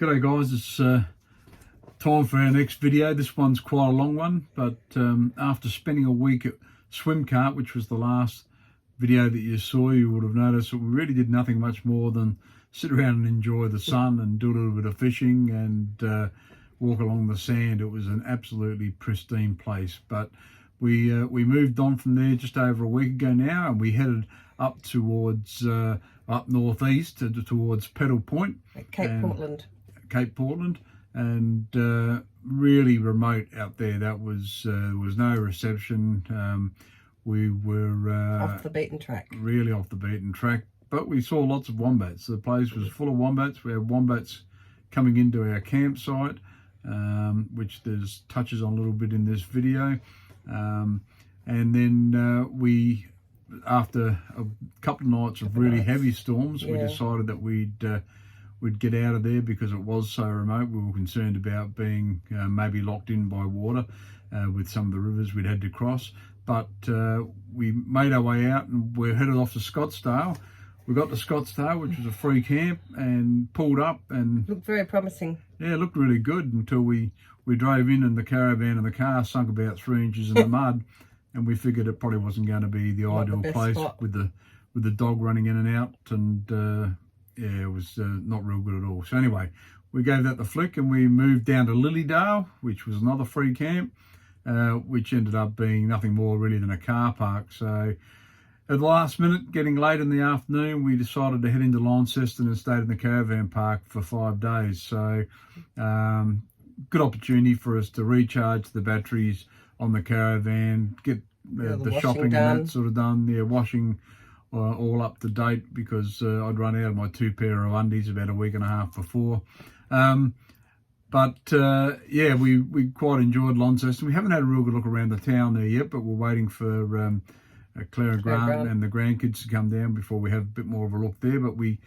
G'day guys, it's time for our next video. This one's quite a long one, but after spending a week at Swim Cart, which was the last video that you saw, you would have noticed that we really did nothing much more than sit around and enjoy the sun and do a little bit of fishing and walk along the sand. It was an absolutely pristine place, but we moved on from there just over a week ago now, and we headed up towards up northeast towards Pedal Point at Cape Portland, and really remote out there. That was no reception. We were off the beaten track, really off the beaten track, but we saw lots of wombats. The place was full of wombats. We had wombats coming into our campsite, which there's touches on a little bit in this video, and then we, after a couple of nights of really heavy storms, we decided that we'd get out of there because it was so remote. We were concerned about being maybe locked in by water with some of the rivers we'd had to cross. But we made our way out and we're headed off to Scottsdale. We got to Scottsdale, which was a free camp, and pulled up and looked very promising. Yeah, it looked really good until we drove in and the caravan and the car sunk about 3 inches in the mud. And we figured it probably wasn't going to be the ideal place with the dog running in and out, and yeah, it was not real good at all. So anyway, we gave that the flick and we moved down to Lilydale, which was another free camp, which ended up being nothing more really than a car park. So at the last minute, getting late in the afternoon, we decided to head into Launceston and stayed in the caravan park for 5 days. So good opportunity for us to recharge the batteries on the caravan, get the shopping and that sort of done. Yeah, washing all up to date, because I'd run out of my 2 pair of undies about a week and a half before. But yeah, we quite enjoyed Launceston. We haven't had a real good look around the town there yet, but we're waiting for Claire and Grant and the grandkids to come down before we have a bit more of a look there. But we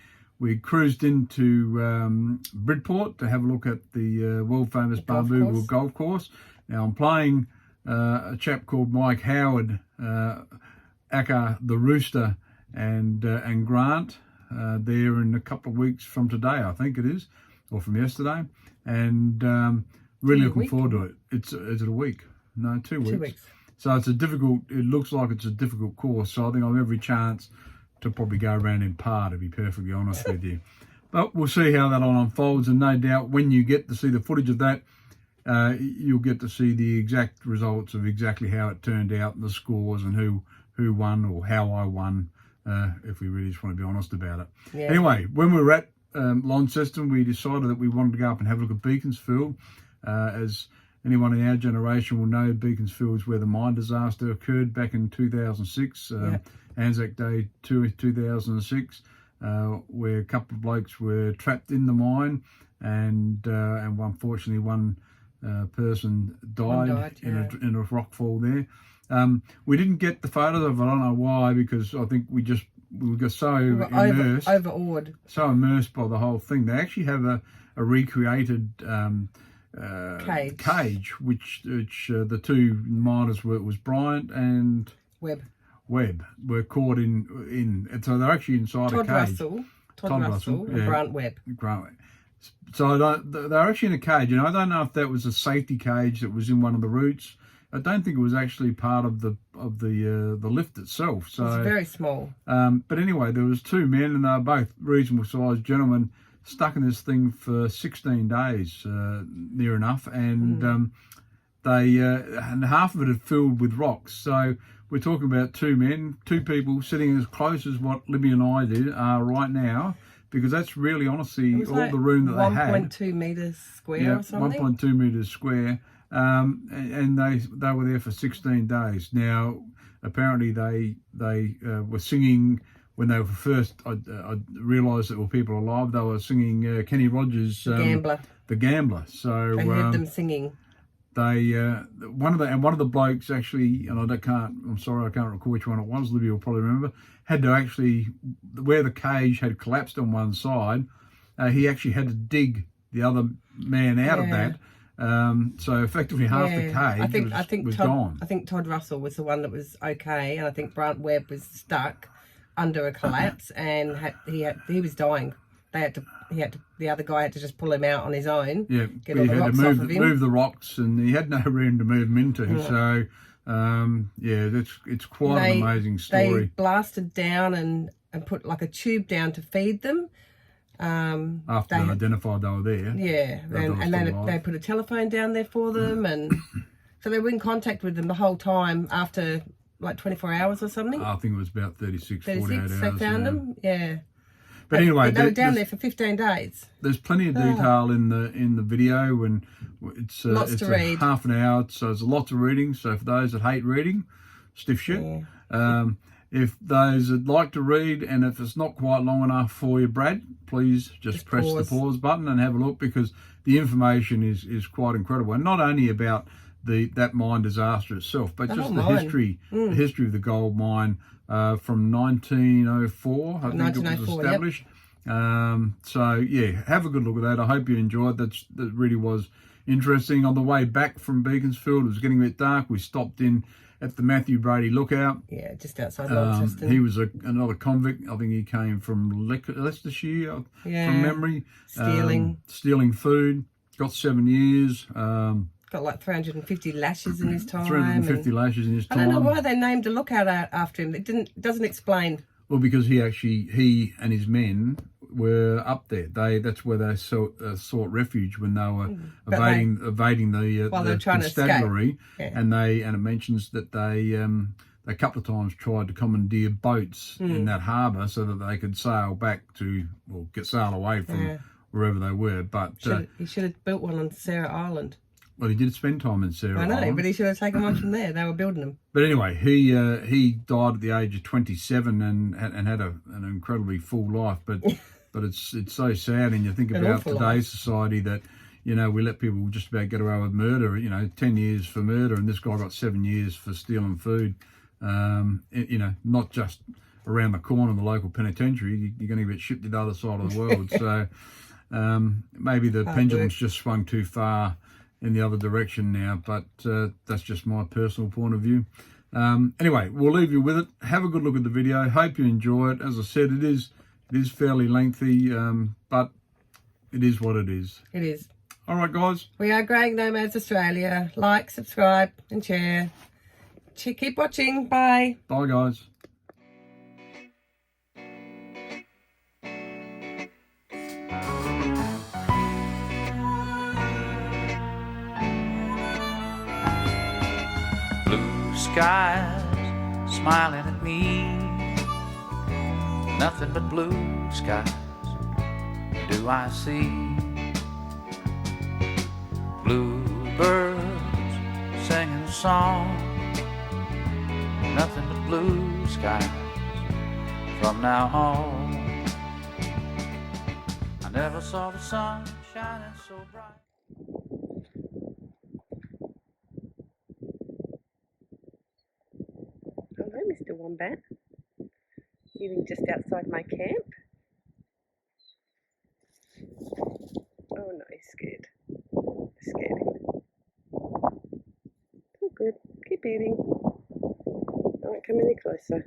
cruised into Bridport to have a look at the world famous Bamboo Wood Golf Course. Now I'm playing a chap called Mike Howard, aka the Rooster, and Grant there in a couple of weeks from today, I think it is, or from yesterday, and really looking forward to it. Is it a week? No, 2 weeks. 2 weeks. So it's it looks like it's a difficult course, so I think I've every chance to probably go around in par, to be perfectly honest with you. But we'll see how that all unfolds, and no doubt when you get to see the footage of that, you'll get to see the exact results of exactly how it turned out and the scores and who won or how I won, if we really just want to be honest about it. Yeah. Anyway, when we were at Launceston, we decided that we wanted to go up and have a look at Beaconsfield. As anyone in our generation will know, Beaconsfield is where the mine disaster occurred back in 2006, Anzac Day 2006, where a couple of blokes were trapped in the mine, and unfortunately one person died in a rock fall there. We didn't get the photos of it. I don't know why, because I think we got so immersed by the whole thing. They actually have a recreated cage, which the 2 miners was Bryant and Webb were caught in, and so they're actually inside a cage. Todd Russell and Grant Webb. So they're actually in a cage, and I don't know if that was a safety cage that was in one of the routes. I don't think it was actually part of the lift itself. So it's very small. But anyway, there was 2 men, and they were both reasonable sized gentlemen, stuck in this thing for 16 days, near enough, and and half of it had filled with rocks. So we're talking about 2 men, 2 people sitting as close as what Libby and I are right now, because that's really honestly all the room that they had. 1.2 metres square or something? 1.2 metres square. And they were there for 16 days. Now, apparently they were singing, when they were first, I realised that were people alive, they were singing Kenny Rogers' The Gambler. So I heard them singing. They one of the blokes actually, and I'm sorry I can't recall which one it was, Libby will probably remember, had to actually, where the cage had collapsed on one side, he actually had to dig the other man out of that. So effectively half the cage was gone. I think Todd Russell was the one that was okay, and I think Grant Webb was stuck under a collapse, and he was dying the other guy had to just pull him out on his own. Yeah, get he all the had rocks to off of him. move the rocks, and he had no room to move them into. So, it's quite an amazing story. They blasted down and put like a tube down to feed them. After they identified they were there. Yeah, and then they put a telephone down there for them, and so they were in contact with them the whole time after like 24 hours or something. I think it was about 36, 48 hours. They found them, yeah. But anyway, they were down there for 15 days. There's plenty of detail in the video, and it's to read. Half an hour, so there's a lot of reading. So for those that hate reading, stiff shit. Yeah. If those that like to read, and if it's not quite long enough for you, Brad, please just press the pause button and have a look, because the information is quite incredible, and not only about that mine disaster itself, but just the history of the gold mine from 1904, I think it was established. Yep. So yeah, have a good look at that. I hope you enjoyed that. That really was interesting. On the way back from Beaconsfield, it was getting a bit dark. We stopped in at the Matthew Brady Lookout. Yeah, just outside Launceston. He was another convict. I think he came from Leicestershire, from memory. Stealing food. Got 7 years. Got like 350 lashes in his time. 350 lashes in his time. I don't know why they named a lookout after him. It doesn't explain. Well, because he and his men were up there. That's where they sought refuge when they were evading the constabulary, and it mentions that they a couple of times tried to commandeer boats in that harbour so that they could sail back sail away from wherever they were. But he should have built one on Sarah Island. Well, he did spend time in Sarah Island. I know, but he should have taken one from there. They were building them. But anyway, he died at the age of 27 and had an incredibly full life. But it's so sad, and you think about today's society that, you know, we let people just about get away with murder. You know, 10 years for murder, and this guy got 7 years for stealing food. You know, not just around the corner in the local penitentiary. You're going to get shipped to the other side of the world. So maybe the pendulum's just swung too far in the other direction now, but that's just my personal point of view. Anyway, we'll leave you with it. Have a good look at the video. Hope you enjoy it. As I said, it is fairly lengthy, but it is what it is. It is. All right, guys. We are Greying Nomads Australia. Like, subscribe, and share. Keep watching. Bye. Bye, guys. Blue skies smiling at me, nothing but blue skies do I see. Bluebirds singing a song, nothing but blue skies from now on. I never saw the sun shining so bright. Hello, Mr. Wombat. Living just outside my camp. Oh no, he's scared. Scared him. Oh good. Keep eating. I won't come any closer.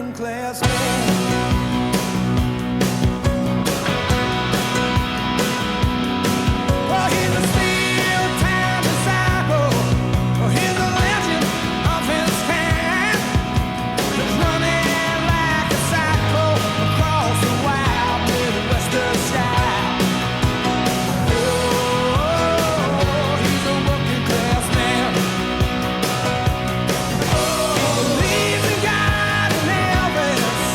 working class man. Well, he's a steel-time disciple. Well, he's a legend of his kind. He's running like a cycle across the wild Midwestern sky. Oh, he's a working class man. He believes in God and Elvis.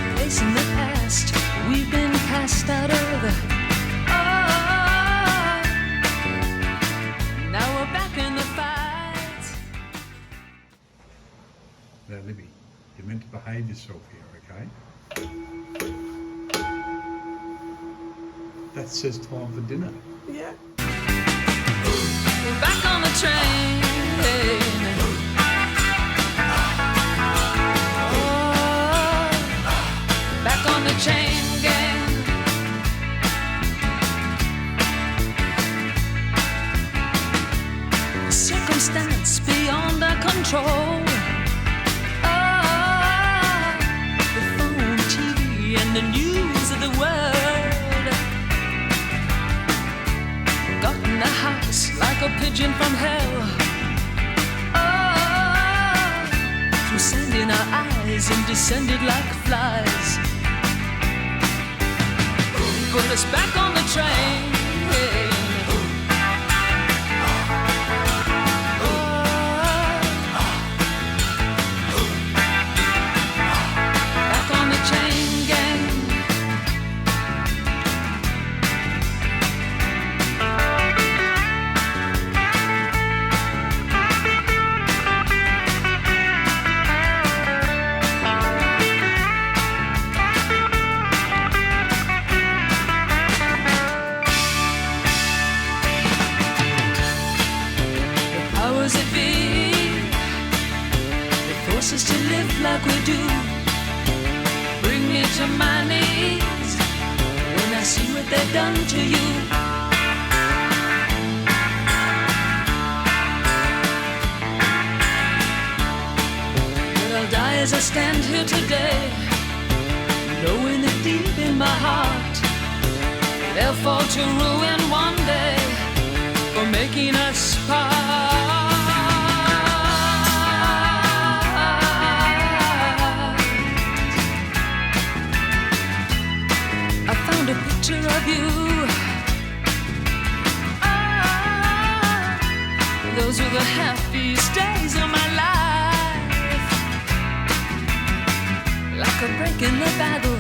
a place in the past we've been cast out of. Oh, now we're back in the fight. Now, Libby, you're meant to behave yourself here, okay? That says time for dinner. Yeah. We're back on the train. Oh, back on the chain gang. Circumstance beyond our control. Oh, the phone, TV, and the news of the world got in the house like a pigeon from hell. Oh, through sand in our eyes and descended like flies. Put us back on the train. Back on the chain gang. Powers that be, they force us to live like we do. Bring me to my knees when I see what they've done to you. But I'll die as I stand here today, knowing that deep in my heart they'll fall to ruin one day for making us part. I found a picture of you. Ah, those were the happiest days of my life. Like a break in the battle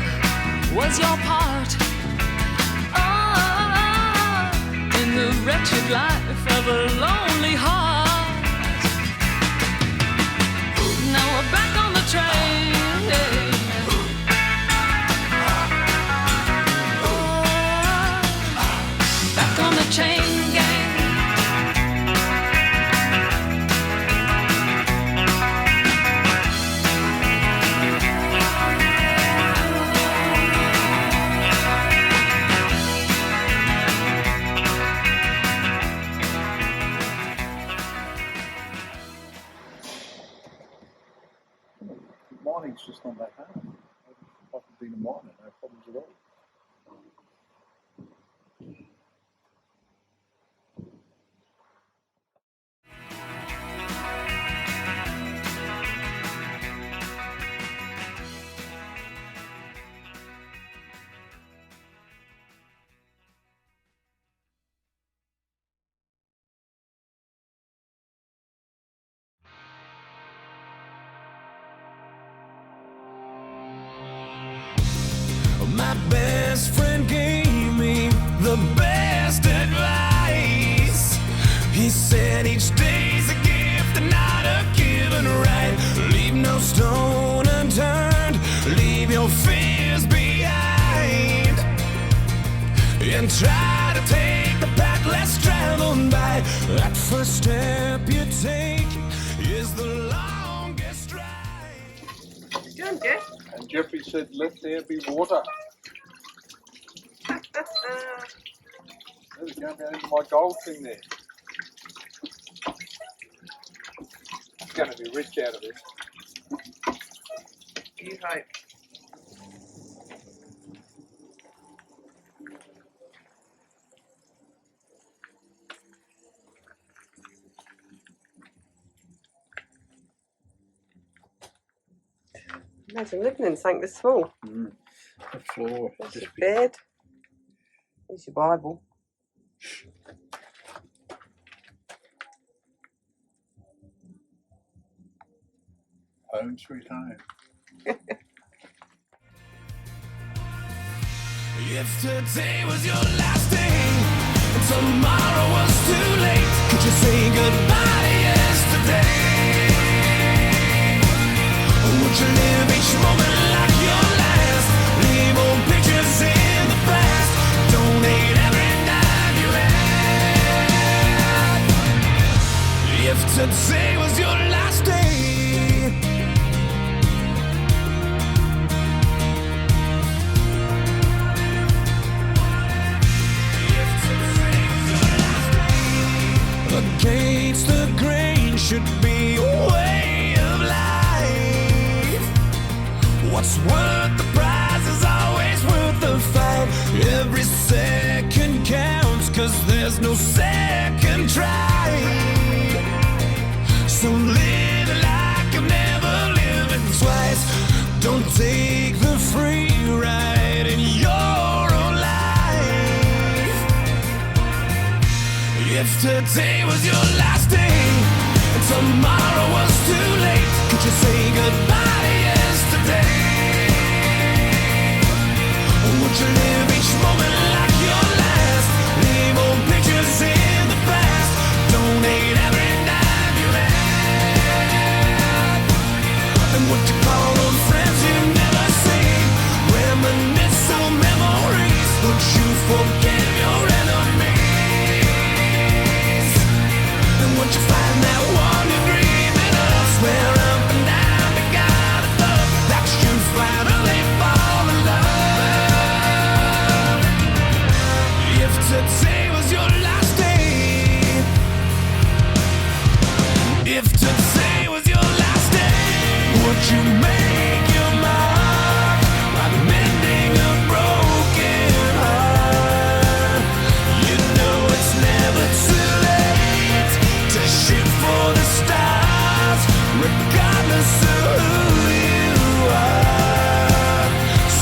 was your part. In the wretched life of a lonely heart. Now we're back on the train. Oh, back on the chain gang. Mining's just not that hard. I've been a miner, no problems at all. My best friend gave me the best advice. He said each day's a gift and not a given right. Leave no stone unturned, leave your fears behind, and try to take the path less traveled by. That first step you take is the longest stride. Doing good. And Jeffrey said, let there be water. There's going down into my gold thing there. I'm going to be rich out of this. You hope. Imagine living in something this small. The floor. There's your bed. There's your Bible. Home sweet home. If today was your last day and tomorrow was too late, could you say goodbye to yesterday? Or would you live each moment like your last? Leave old pictures in the past. Donate every dime you had. If today was your last day. Against the grain should be a way of life. What's worth the prize is always worth the fight. Every second counts, 'cause there's no second try. So live like you've never lived it twice. Don't take the free ride in your own life. If today was your last day and tomorrow was too late, could you say goodbye to yesterday? Or would you live each moment like your last? Leave old pictures in the past. Donate every dime you had. And would you call on friends you never seen? Reminisce on memories. Would you forgive your enemies? And would you find that one you're dreaming of? Swear up and down to God above that you'd finally fall in love. If today was your last day, if today was your last day, would you make your mark by mending a broken heart? You know it's never too late to shoot for the stars, regardless of who you are.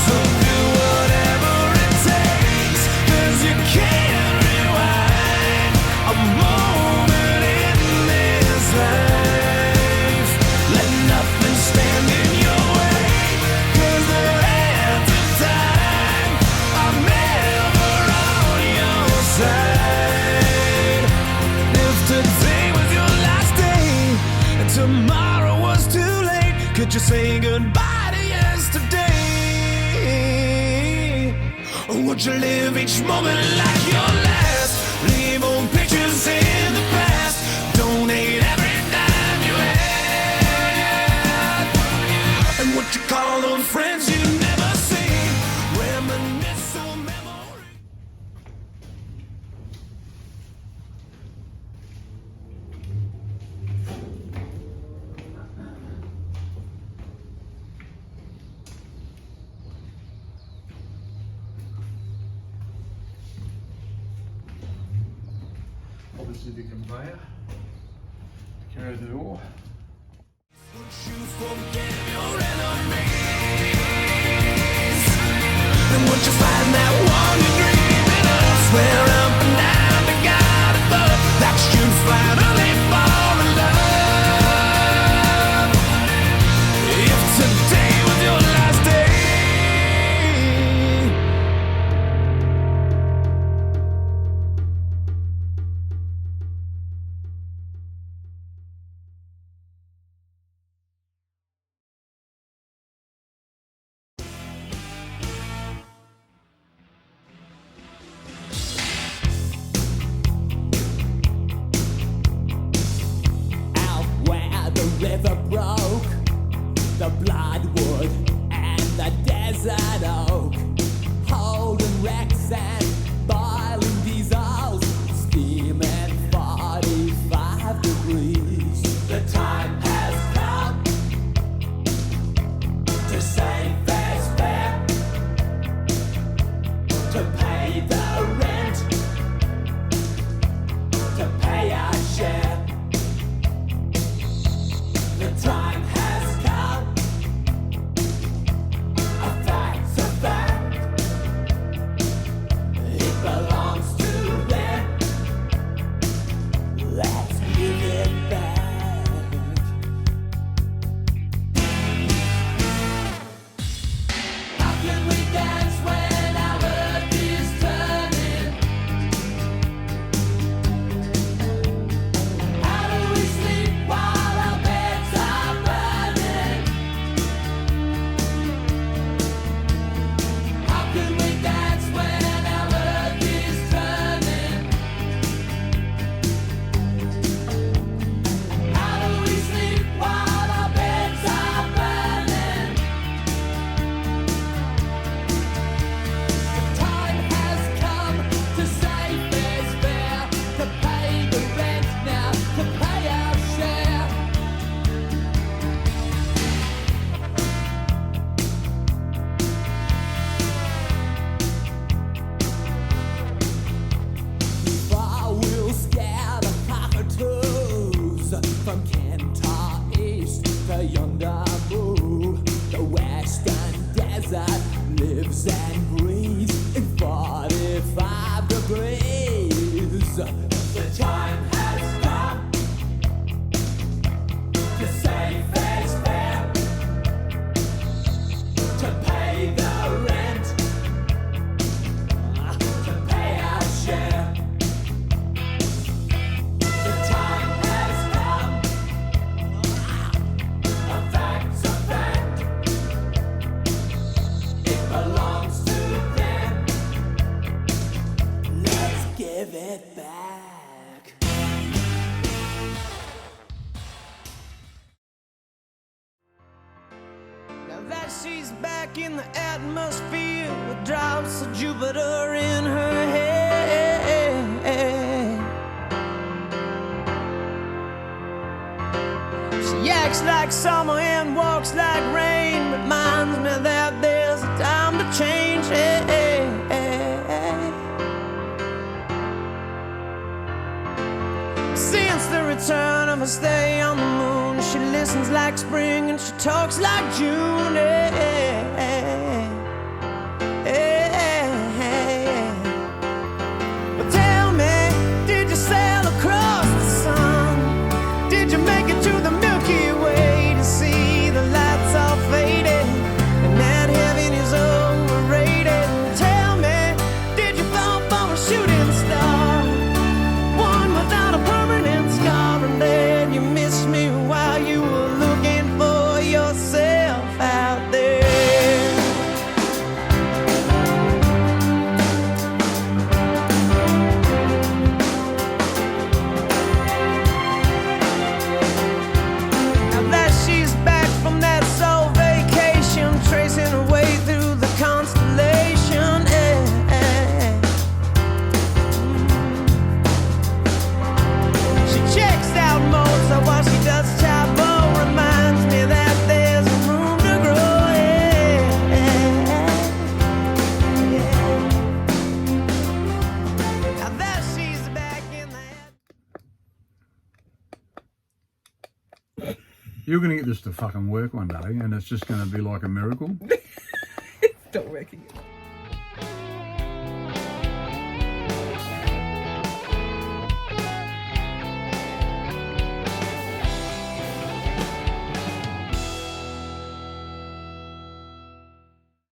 So do whatever it takes, 'cause you can't rewind a moment in this life. Let nothing stand in your way, 'cause the hands of time are never on your side. If today was your last day and tomorrow was too late, could you say goodbye to yesterday? Or would you live each moment like your last? Leave old pictures in the past. Donate every dime you had. And would you call on friends you never seen? Reminisce on memories. Obviously the conveyor to carry the ore. Would you forgive your enemies? And would you find that one you're dreaming of? Swear up and down to God above that you'd finally fall in love. If today was your last day. Out where the river broke, the bloodwood and the desert oak, holding wrecks and boiling diesels, steaming 45 degrees. The time has come to save fair's fair, to pay the rent, to pay our share. The time has come, a fact's a fact. that she's back in the atmosphere with drops of Jupiter in her head. She acts like summer and walks like rain, reminds me that there's a time to change. Since the return of her stay on the moon, she listens like spring and she talks like June. But tell me, did you sail across the sun? Did you make it to the Milky Way to see the lights all faded and that heaven is overrated? Tell me, did you fall for a shooting star? One without a permanent scar, and then you missed me while you were looking for yourself out there. Now that she's back from that soul vacation, tracing her way through the constellation. She checks out Mozart while she does Chavo, reminds me that there's room to grow. Now that she's back in the You're going to get this to fucking work one day, and it's just going to be like a miracle. It's not working.